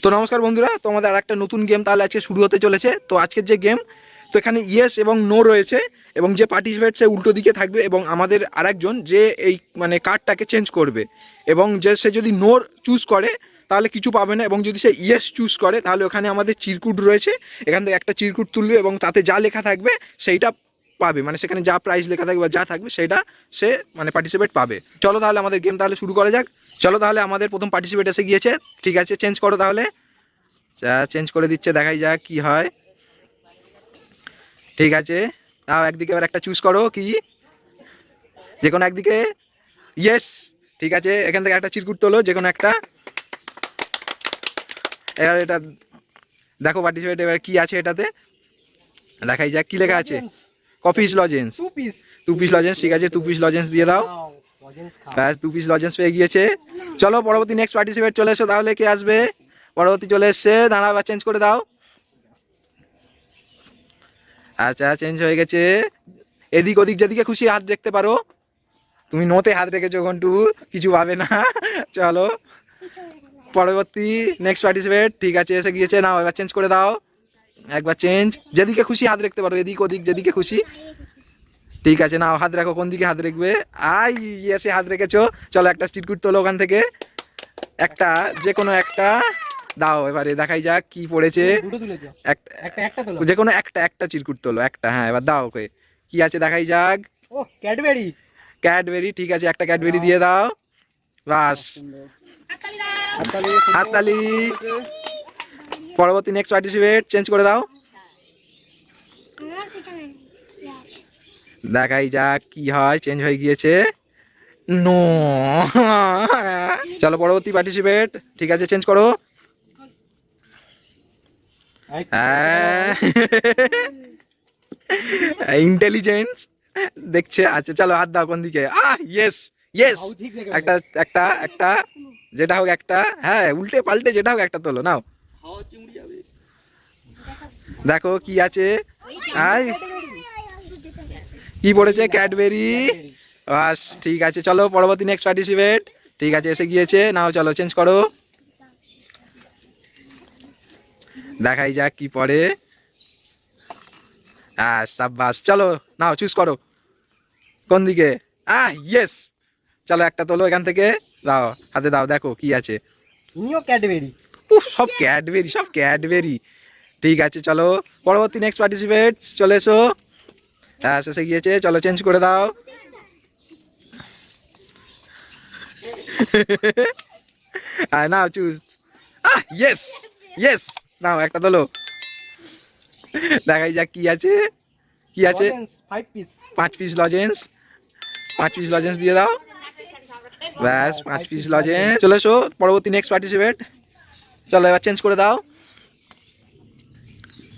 তো নমস্কার বন্ধুরা, তো আমাদের আরেকটা নতুন গেম তাহলে আজকে শুরু হতে চলেছে। তো আজকের যে গেম, তো এখানে ইয়েস এবং নো রয়েছে এবং যে পার্টিসিপেট সে উল্টো দিকে থাকবে এবং আমাদের আরেকজন যে এই মানে কার্ডটাকে চেঞ্জ করবে এবং যে সে যদি নো চুজ করে তাহলে কিছু পাবে না এবং যদি সে ইয়েস চুজ করে তাহলে ওখানে আমাদের চিরকুট রয়েছে, এখান থেকে একটা চিরকুট তুলবে এবং তাতে যা লেখা থাকবে সেইটা পাবে, মানে সেখানে যা প্রাইস লেখা থাকবে বা যা থাকবে সেটা সে মানে পার্টিসিপেট পাবে। চলো তাহলে আমাদের গেম তাহলে শুরু করা যাক। চলো তাহলে আমাদের প্রথম পার্টিসিপেট এসে গিয়েছে। ঠিক আছে, চেঞ্জ করো তাহলে। চেঞ্জ করে দিচ্ছে, দেখাই যাক কি হয়। ঠিক আছে, তাও একদিকে এবার একটা চুজ করো, কি যে কোনো একদিকে। ইয়েস, ঠিক আছে, এখান থেকে একটা চিরকুট তোলো যে কোনো একটা। এবার এটা দেখো পার্টিসিপেট এবার কি আছে এটাতে, দেখাই যাক কি লেখা আছে। Copies lozenges, 2 piece lozenges. ঠিক আছে, 2 পিস লজেন্স দিয়ে দাও। ব্যাস, 2 পিস লজেন্স পেয়ে গিয়েছে। চলো পরবর্তী নেক্সট পার্টিসিপেট চলে এসো তাহলে, কে আসবে? পরবর্তী চলে এসছে, দাঁড়াও বা চেঞ্জ করে দাও। আচ্ছা, চেঞ্জ হয়ে গেছে। এদিক ওদিক যেদিকে খুশি হাত দেখতে পারো। তুমি নোতে হাত রেখেছো ঘন্টু, কিছু পাবে না। চলো পরবর্তী নেক্সট পার্টিসিপেট। ঠিক আছে, এসে গিয়েছে। নাও এবার চেঞ্জ করে দাও, একবার চেঞ্জ। যেদিকে খুশি হাত রাখতে পারো, এদিক ওদিক যেদিকে খুশি। ঠিক আছে, নাও হাত রাখো, কোন দিকে হাত রাখবে? আই এসে হাত রেখেছো। চলো একটা চিরকুট তোলো ওখান থেকে, একটা যে কোনো একটা দাও। এবারে দেখাই যাক কি পড়েছে। যে কোনো একটা চিরকুট তোলো, একটা। হ্যাঁ, এবার দাও ওকে, কি আছে দেখাই যাক। ও ক্যাডবেরি। ক্যাডবেরি, ঠিক আছে, একটা ক্যাডবেরি দিয়ে দাও। বাস, হাততালি। পরবর্তী নেক্সট পার্টিসিপেট চেঞ্জ করে দাও, দেখাই যাক কি হয়। চেঞ্জ হয়ে গিয়েছে, নো। চলো পরবর্তী পার্টিসিপেট। ঠিক আছে, চেঞ্জ করো। ইন্টেলিজেন্স দেখছে। আচ্ছা চলো, হাত দাও কোন দিকে। ইয়েস ইয়েস, একটা একটা একটা যেটা হোক একটা। হ্যাঁ, উল্টে পাল্টে যেটা হোক একটা তোলো, নাও। দেখো কি আছে। কি পড়েছে? ক্যাডবেরি। বাস, ঠিক আছে, চলো পরবর্তী নেক্সট পার্টিসিপেট। ঠিক আছে, এসে গিয়েছে। নাও চলো চেঞ্জ করো, দেখাই যাক কি পড়ে। সাব্বাস, চলো নাও চুজ করো কোন দিকে। ইয়েস, চলো একটা তোলো এখান থেকে, দাও হাতে দাও, দেখো কি আছে। নিও ক্যাডবেরি। সব ক্যাডবেরি, সব ক্যাডবেরি। ঠিক আছে, চলো পরবর্তী নেক্সট পার্টিসিপেট চলে এসো। এসে গিয়েছে, চলো চেঞ্জ করে দাও। নাও চুজ। ইয়েস ইয়েস, নাও একটা তোলো, দেখাই যাক কি আছে। কি আছে? 5 পিস লজেন্স। 5 পিস লজেন্স দিয়ে দাও। ব্যাস, 5 পিস লজেন্স। চলে এসো পরবর্তী নেক্সট পার্টিসিপেট। চলো এবার চেঞ্জ করে দাও।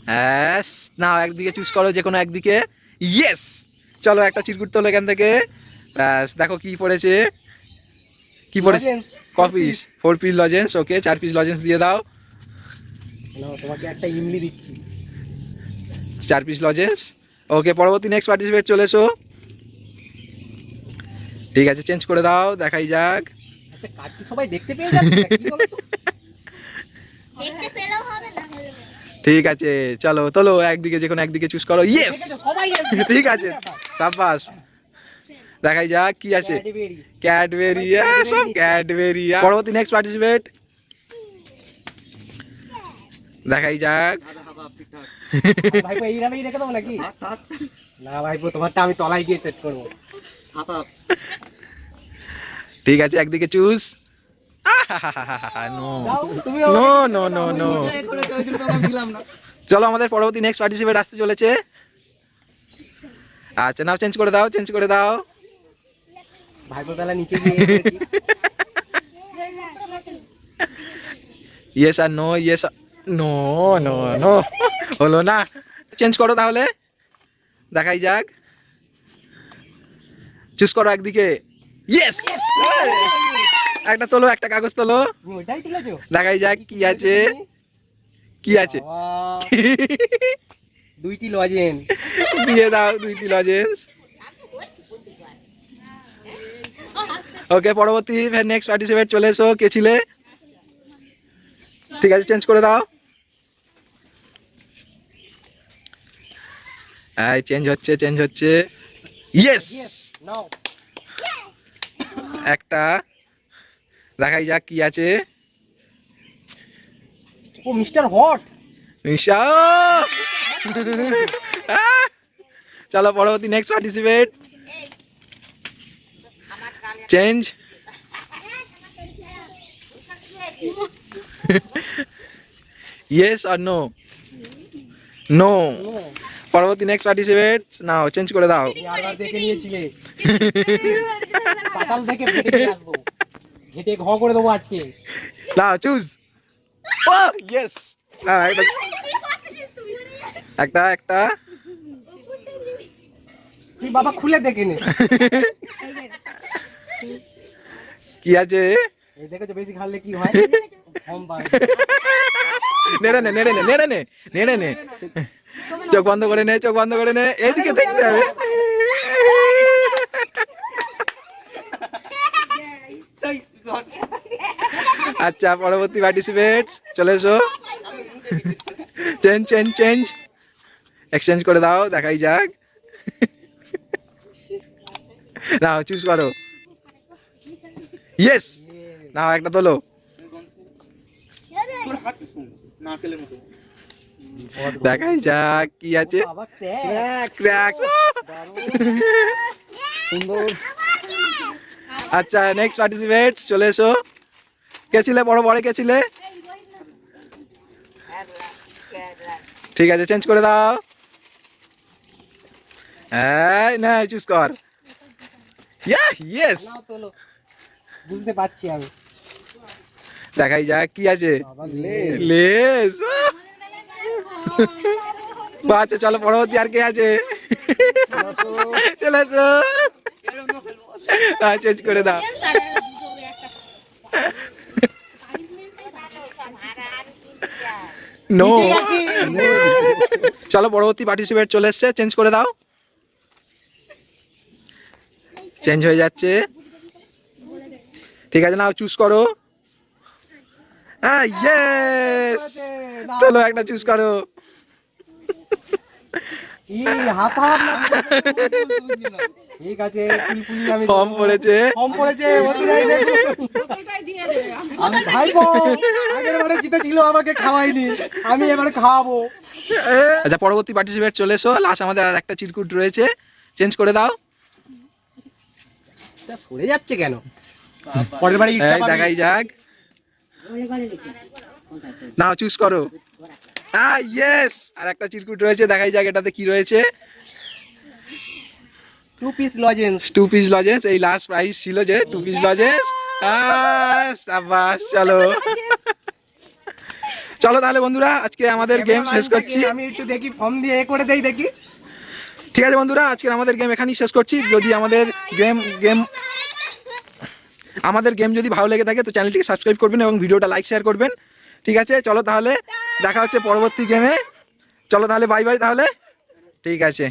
হ্যাঁ, নাও একদিকে চুজ করো যে কোনো একদিকে। ইয়েস, চলো একটা চিরকুট তোলো এখান থেকে। ব্যাস, দেখো কি পড়েছে। কি পড়েছে? কপিস, 4 piece lozenges. Okay, 4 piece lozenges দিয়ে দাও। তোমাকে একটা ইমলি দিচ্ছি। 4 পিস লজেন্স। ওকে, পরবর্তী নেক্সট পার্টিসিপেট চলে এসো। ঠিক আছে, চেঞ্জ করে দাও, দেখাই যাক। আচ্ছা, কার্ড কি সবাই দেখতে পেয়ে যাচ্ছে নাকি বলো তো? দেখতে পেলেও হবে না। ঠিক আছে, চলো তোলো একদিকে, যে কোনো একদিকে চুজ করো। ইয়েস, সবাই ঠিক আছে, সাব্বাস। দেখাই যাক কি আছে। ক্যাডবেরি। ক্যাডবেরি, সব ক্যাডবেরি। পরবর্তী নেক্সট পার্টিসিপেট, দেখাই যাক। ভাইপো এইভাবেই রেখে দেবো নাকি? না ভাইপো, তোমারটা আমি তলায় গিয়ে সেট করবো। ঠিক আছে, একদিকে choose. No no no no no. চলো আমাদের পরবর্তী নেক্সট পার্টিসিপেট আসতে চলেছে। আচ্ছা, নাও চেঞ্জ করে দাও, চেঞ্জ করে দাও। ভাইপো তাহলে নিচে গিয়ে ইয়েস আর no, yes no no no, হলো না। চেঞ্জ করো তাহলে, দেখাই যাক। চুজ করো একদিকে। ইয়েস, একটা তোলো, একটা কাগজ তোলো, ওইটাই তুলেছো। দেখাই যাক কি আছে। কি আছে? দুইটি লজেন দিয়ে দাও, 2টি লজেন্স। ওকে, পরবর্তী নেক্সট পার্টিসিপেট চলে এসো। কে ছিলে? ঠিক আছে, চেঞ্জ করে দাও। এই চেঞ্জ হচ্ছে। ইয়েস, ইয়েস নাও। একটা দেখাই যাক কি আছে। ও মিস্টার হট। মিশা চলো পরবর্তী নেক্সট পার্টিসিপেট। চেঞ্জ। ইয়েস আর নো? নো। পরবর্তী নেক্সট পার্টিসিপেট নাও, চেঞ্জ করে দাও। আরবার দেখে নিয়েছিলে। পাতাল থেকে ফেটে নিয়ে আসবো, ঘেটে ঘ করে দেবো আজকে। নাও চুজ। ও ইয়েস, একটা তুই বাবা খুলে দেখে নে। কি আছে? এই দেখেছো বেশি খালে কি হয়? হম পায়। নেড়ে নে। চোখ বন্ধ করে নে, এইদিকে দেখতে হবে। আচ্ছা, পরবর্তী পার্টিসিপেট চলে এসো। চেঞ্জ এক্সচেঞ্জ করে দাও, দেখাই যাক। নাও চুজ করো। ইয়েস, নাও একটা তোলো। দেখাই যাক কি আছে। বাবা ক্র্যাক। সুন্দর। আচ্ছা, নেক্সট পার্টিসিপেট চলে এসো। কে ছিলে? বড় কে ছিলে? ঠিক আছে, চেঞ্জ করে দাও। এই না, চুজ কর। ইয়েস, নাও তোলো। বুঝতে পারছি আমি। দেখাই যাক কি আছে। বাবা লেজ। লেস। আচ্ছা চলো পরবর্তী আর কে আছে? চলে এসো। চেঞ্জ করে দাও। নো। চলো পরবর্তী পার্টিসিপেট চলে এসছে, চেঞ্জ করে দাও। চেঞ্জ হয়ে যাচ্ছে। ঠিক আছে, নাও চুজ করো। ইয়েস, চলো একটা চুজ করো। কি হাত হাত না। ঠিক আছে, ফুলফুলি আমি ফর্ম পড়েছে। কম পড়েছে। অতিরাই দেখুন। আমি ভাইবো, আগের বারে জিতেছিল আমাকে খাওয়াইনি, আমি এবারে খাওয়াবো। আচ্ছা, পরবর্তী পার্টিসিপেট চলে এসো। লাস্ট আমাদের আর একটা চিরকুট রয়েছে, চেঞ্জ করে দাও। এটা সরে যাচ্ছে কেন? পরের বারে ইটটা এই পাবি। দেখাই যাক। নাও চুজ করো। ইয়েস, আর একটা চিরকুট রয়েছে, দেখাই যাক এটাতে কি রয়েছে। 2 পিস লজেন্স। 2 piece lozenges. এই লাস্ট প্রাইস ছিল যে 2 পিস লজেন্স। সাবাস, চলো তাহলে বন্ধুরা, আজকে আমাদের গেম শেষ করছি। আমি একটু দেখি ফর্ম দিয়ে এ করে দেই দেখি। ঠিক আছে বন্ধুরা, আজকে আমাদের গেম এখানেই শেষ করছি। যদি আমাদের গেম যদি ভালো লেগে থাকে তো চ্যানেলটিকে সাবস্ক্রাইব করবেন এবং ভিডিওটা লাইক শেয়ার করবেন। ঠিক আছে, চলো তাহলে দেখা হচ্ছে পরবর্তী গেমে। চলো তাহলে, বাই বাই তাহলে। ঠিক আছে।